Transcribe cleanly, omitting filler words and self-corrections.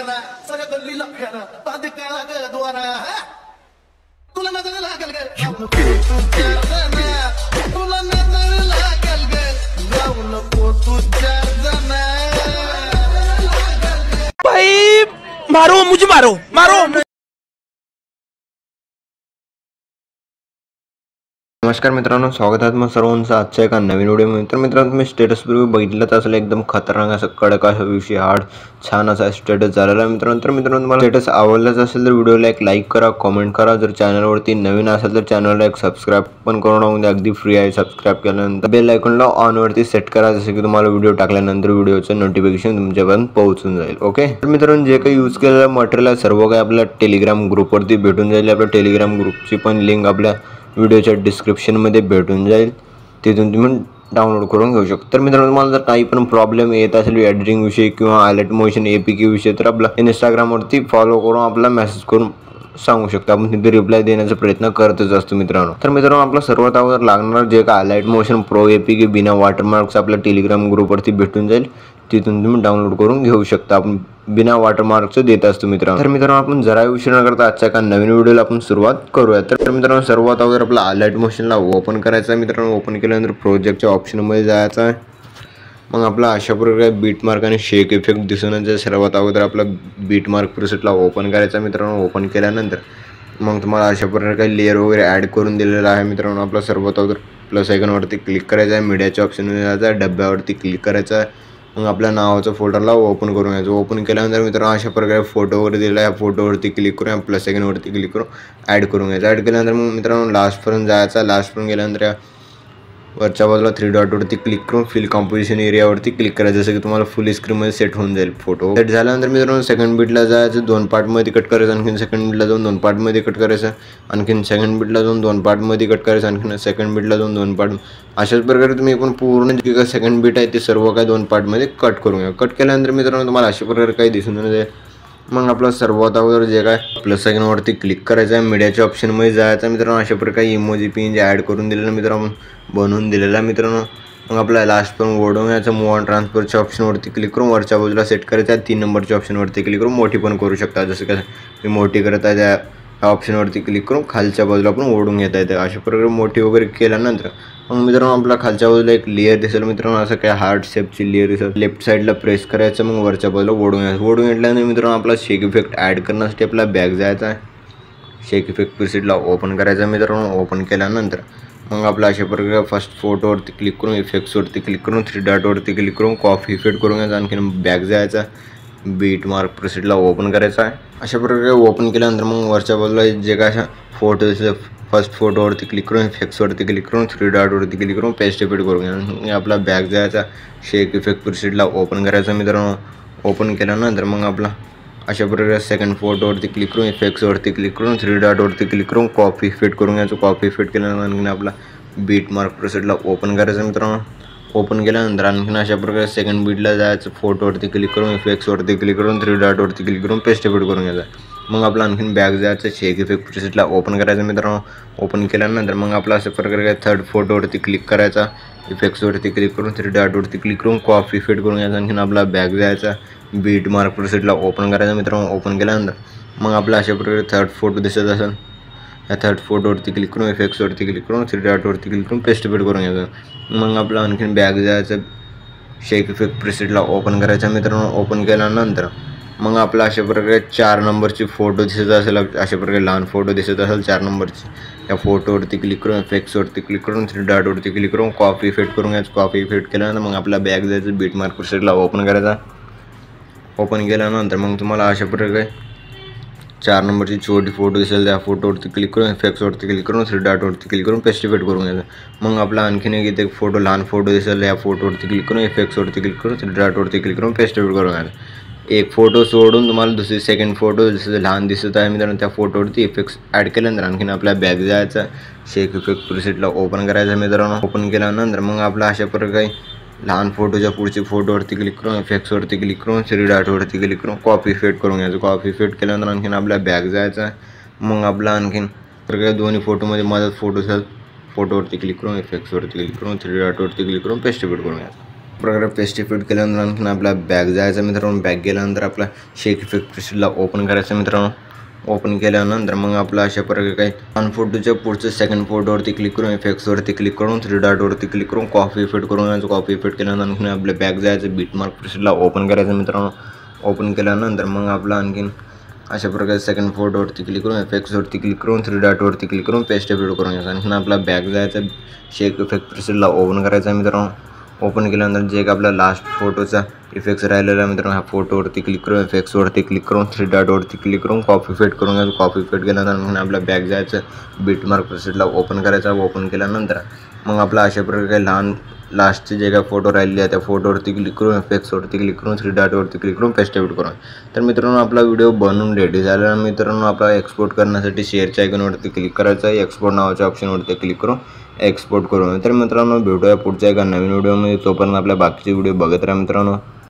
फेरा सगळ्या गल्लीला फेरा बांध काळा ग द्वारा तुला नजर लागल ग तुला नजर लागल ग जाऊ नको तुझ्या जना भाई मारो मुझे मारो मारो। नमस्कार मित्रांनो, स्वागत आहे मग सर्वांचं आजच्या एका नवीन व्हिडिओमध्ये। तर मित्रांनो, तुम्ही स्टेटस पूर्वी बघितलंच असेल, एकदम खतरनाक असं कडक असा विषय हार्ड छान असा स्टेटस झालेला आहे मित्रांनो। तर मित्रांनो, तुम्हाला स्टेटस आवडलाच असेल तर व्हिडिओला एक लाईक करा, कमेंट करा। जर चॅनलवरती नवीन असेल तर चॅनलला एक सबस्क्राईब पण करून टाकून द्या, अगदी फ्री आहे। सबस्क्राईब केल्यानंतर बेल आयकॉनला ऑन वरती सेट करा, जसे की तुम्हाला व्हिडिओ टाकल्यानंतर व्हिडिओचं नोटिफिकेशन तुमच्यापर्यंत पोहोचून जाईल। ओके, तर मित्रांनो, जे काही यूज केलेलं मटेरियल आहे सर्व काही आपल्या टेलिग्राम ग्रुपवरती भेटून जाईल। आपल्या टेलिग्राम ग्रुपची पण लिंक आपल्या व्हिडिओच्या डिस्क्रिप्शनमध्ये भेटून जाईल, तिथून तुम्ही डाउनलोड करून घेऊ शकता। तर मित्रांनो, तुम्हाला जर काही पण प्रॉब्लेम येत असेल एडिटिंग विषयी किंवा हायलाइट मोशन APK विषयी, तर आपला इंस्टाग्रामवरती फॉलो करून आपला मेसेज करून सांगू शकता, आपण तिथे रिप्लाय देण्याचा प्रयत्न करतच असतो मित्रांनो। तर मित्रांनो, आपला सर्वात अगोदर लागणार जे काय हायलाइट मोशन प्रो APK बिना वॉटरमार्क्स आपल्या टेलिग्राम ग्रुपवरती भेटून जाईल, तिथून तुम्ही डाउनलोड करून घेऊ शकता। आपण बिना वॉटरमार्कचं देत असतो मित्रांनो। तर मित्रांनो, आपण जरा उशीर न करता आजच्या एका नवीन व्हिडिओला आपण सुरुवात करूया। तर मित्रांनो, सर्वात अगोदर आपला हायलाइट मोशनला ओपन करायचं आहे मित्रांनो। ओपन केल्यानंतर प्रोजेक्टच्या ऑप्शनमध्ये जायचं आहे। मग आपला अशा प्रकारे बीट मार्क आणि शेक इफेक्ट दिसून येईल। सर्वात अगोदर आपला बीट मार्क प्रीसेटला ओपन करायचा मित्रांनो। ओपन केल्यानंतर मग तुम्हाला अशा प्रकारे काही लेअर वगैरे ॲड करून दिलेला आहे मित्रांनो। आपला सर्वात अगोदर प्लस आयकॉनवरती क्लिक करायचं आहे, मीडियाच्या ऑप्शनमध्ये जायचं आहे, डब्यावरती क्लिक करायचं आहे। मग आपल्या नावाचं फोल्डरला ओपन करून घ्यायचं। ओपन केल्यानंतर मित्रांनो, अशा प्रकारे फोटो वगैरे दिला आहे, फोटोवरती क्लिक करून प्लस आयकॉनवरती क्लिक करून ॲड करून घ्यायचं। ॲड केल्यानंतर मग मित्रांनो लास्टपर्यंत जायचं। लास्टपर्यंत गेल्यानंतर वरच्या बाजूला 3 डॉटवरती क्लिक करून फिल कॉम्पोजिशन एरियावरती क्लिक करायचं, जसं की तुम्हाला फुल स्क्रीनमध्ये सेट होऊन जाईल फोटो। सेट झाल्यानंतर मित्रांनो, सेकंड बीटला जायचं, 2 पार्टमध्ये कट करायचं, आणखीन सेकंड बीटला जाऊन 2 पार्टमध्ये कट करायचं, आणखीन सेकंड बीटला जाऊन 2 पार्टमध्ये कट करायचं, आणखीन सेकंड बीटला जाऊन 2 पार्ट। अशाच प्रकारे तुम्ही एकूण पूर्ण जे काही सेकंड बीट आहे ते सर्व काही 2 पार्टमध्ये कट करून घ्या। कट केल्यानंतर मित्रांनो, तुम्हाला अशा प्रकारे काही दिसून येईल। मग आपला सर्वात अगोदर जे काय प्लस आयकॉनवरती क्लिक करायचं आहे, मीडियाच्या ऑप्शनमध्ये जायचं मित्रांनो। अशा प्रकारे इमोजी पिन जे ॲड करून दिलेलं मित्रांनो, बनवून दिलेला मित्रांनो। मग आपला लास्ट पण ओढून घ्यायचं, मूव ऑन ट्रान्सफरच्या ऑप्शनवरती क्लिक करून वरच्या बाजूला सेट करायचं आहे, 3 नंबरच्या ऑप्शनवरती क्लिक करून मोठी पण करू शकता, जसं काय मी मोठी करत आहे त्या ऑप्शनवरती क्लिक करून खालच्या बाजूला पण ओढून घेता येते। अशा प्रकारे मोठी वगैरे केल्यानंतर मग मित्रांनो, आपला खालच्या बाजूला एक लेअर दिसेल मित्रांनो, असं काय हार्ट शेपची लेअर दिसेल, लेफ्ट साईडला प्रेस करायचं, मग वरच्या बाजूला ओढून घ्यायचं। ओढून घेतल्यानंतर मित्रांनो, आपला शेक इफेक्ट ॲड करण्यासाठी आपला बॅक जायचा आहे, शेक इफेक्ट प्रीसेटला ओपन करायचा मित्रांनो। ओपन केल्यानंतर मग आपला अशा प्रकारे फर्स्ट फोटोवरती क्लिक करून इफेक्ट्सवरती क्लिक करून 3 डॉटवरती क्लिक करून कॉफी इफेक्ट करून घ्यायचा, आणखीन बॅक जायचा, बीट मार्क प्रीसेटला ओपन करायचा आहे। अशा प्रकारे ओपन केल्यानंतर मग वरच्या बाजूला जे काय फोटो दिसतं, फर्स्ट फोटोवरती क्लिक करून इफेक्ट्सवरती क्लिक करून 3 डॉटवरती क्लिक करून पेस्ट इफेक्ट करून घ्या। आपला बॅक जायचा, शेक इफेक्ट प्रीसेटला ओपन करायचा मित्रांनो। ओपन केल्यानंतर मग आपला अशा प्रकारे सेकंड फोटोवरती क्लिक करून इफेक्ट्सवरती क्लिक करून 3 डॉटवरती क्लिक करून कॉपी इफेक्ट करून घ्यायचं। कॉपी इफेक्ट केल्यानंतर आपला बीट मार्क प्रीसेटला ओपन करायचं मित्रांनो। ओपन केल्यानंतर आणखीन अशा प्रकारे सेकंड बीटला जायचं, फोटोवरती क्लिक करून इफेक्ट्सवरती क्लिक करून 3 डॉटवरती क्लिक करून पेस्ट इफेक्ट करून घ्यायचा। मग आपला आणखीन बॅक जायचं, शेक इफेक्ट प्रीसेटला ओपन करायचं मित्रांनो। ओपन केल्यानंतर मग आपला अशा प्रकारे थर्ड फोटोवरती क्लिक करायचा, इफेक्ट्सवरती क्लिक करून 3 डॉटवरती क्लिक करून कॉपी इफेक्ट करून घ्यायचा, आणखीन आपला बॅक जायचा, बीट मार्क प्रीसेटला ओपन करायचा मित्रांनो। ओपन केल्यानंतर मग आपला अशा प्रकारे थर्ड फोटो दिसत असेल, या थर्ड फोटोवरती क्लिक करून इफेक्ट्सवरती क्लिक करून 3 डॉटवरती क्लिक करून पेस्ट इफेक्ट करून घ्यायचं। मग आपला आणखीन बॅक जायचं, शेक इफेक्ट प्रीसेटला ओपन करायचा मित्रांनो। ओपन केल्यानंतर मग आपला अशा प्रकारे 4 नंबरची फोटो दिसत असेल, अशा प्रकारे लहान फोटो दिसत असेल 4 नंबरची, या फोटोवरती क्लिक करून इफेक्ट्सवरती क्लिक करून 3 डॉटवरती क्लिक करून कॉपी इफेक्ट करून घ्यायचं। कॉपी इफेक्ट केल्यानंतर मग आपला बॅक जायचं, बीट मार्क प्रीसेटला ओपन करायचा। ओपन केल्यानंतर मग तुम्हाला अशा प्रकारे 4 नंबरची छोटी फोटो दिसेल, त्या फोटोवरती क्लिक करून इफेक्ट्सवरती क्लिक करून 3 डॉटवरती क्लिक करून पेस्ट इफेक्ट करून घ्यायचं। मग आपला आणखीन एक इथे फोटो लहान फोटो दिसेल, या फोटोवरती क्लिक करून इफेक्ट्सवरती क्लिक करून 3 डॉटवरती क्लिक करून पेस्ट इफेक्ट करून घ्यायचं। एक फोटो सोडून तुम्हाला दुसरी सेकंड फोटो जसं लहान दिसत आहे मित्रांनो, त्या फोटोवरती इफेक्ट्स ॲड केल्यानंतर आणखीन आपल्या बॅक जायचा, शेक इफेक्ट प्रीसेटला ओपन करायचा मित्रांनो। ओपन केल्यानंतर मग आपला अशा प्रकारे लहान फोटोच्या पुढची फोटोवरती क्लिक करून इफेक्ट्सवरती क्लिक करून 3 डॉटवरती क्लिक करून कॉपी इफेक्ट करून घ्यायचं। कॉपी इफेक्ट केल्यानंतर आणखीन आपल्या बॅक जायचा, मग आपला आणखीन प्रकारे दोन्ही फोटोमध्ये मदत फोटो असेल, फोटोवरती क्लिक करून इफेक्ट्सवरती क्लिक करून 3 डॉटवरती क्लिक करून पेस्ट इफेक्ट करून घ्यायचं। प्रकारे पेस्ट इफेक्ट केल्यानंतर आणखीन आपला बॅग जायचं मित्रांनो. बॅग गेल्यानंतर आपला शेक इफेक्ट प्रेसला ओपन करायचं मित्रांनो. ओपन केल्यानंतर मग आपला अशा प्रकारे काही वन फोटोच्या पुढचं सेकंड फोटोवरती क्लिक करून इफेक्ट्सवरती क्लिक करून 3 डॉटवरती क्लिक करून कॉपी इफेक्ट करून यायचं. कॉपी इफेक्ट केल्यानंतर आणखीन आपल्या बॅग जायचं बीटमार्क प्रेसला ओपन करायचं मित्रांनो. ओपन केल्यानंतर मग आपला आणखीन अशा प्रकारे सेकंड फोटोवरती क्लिक करून इफेक्ट्सवरती क्लिक करून 3 डॉटवरती क्लिक करून पेस्ट इफेक्ट करून घ्यायचं. आणखीन आपला बॅग जायचा शेक इफेक्ट प्रेसला ओपन करायचा आहे मित्रांनो. ओपन केल्यानंतर जे एक आपला लास्ट फोटोचा इफेक्ट्स राहिलेला आहे मित्रांनो, ह्या फोटोवरती क्लिक करून इफेक्ट्सवरती क्लिक करून 3 डॉटवरती क्लिक करून कॉपी इफेक्ट करून घ्यायचं. कॉपी इफेक्ट केल्यानंतर मग आपला बॅग जायचं बीटमार्क प्रेसला ओपन करायचा. ओपन केल्यानंतर मग आपला अशा प्रकारे काही लहान लास्टचे जे काही फोटो राहिलेले आहे त्या फोटोवरती क्लिक करून इफेक्ट्सवरती क्लिक करून 3 डॉटवरती क्लिक करून पेस्ट इफेक्ट करून. तर मित्रांनो आपला व्हिडिओ बनवून रेडी झालेला मित्रांनो. आपला एक्सपोर्ट करण्यासाठी शेअरच्या आयकॉनवरती क्लिक करायचं आहे. एक्सपोर्ट नावाच्या ऑप्शनवरती क्लिक करून एक्सपोर्ट करून. तर मित्रांनो भेटूया पुढच्या एका नवीन व्हिडिओमध्ये. तोपर्यंत आपल्या बाकीचे व्हिडिओ बघत राहा मित्रांनो.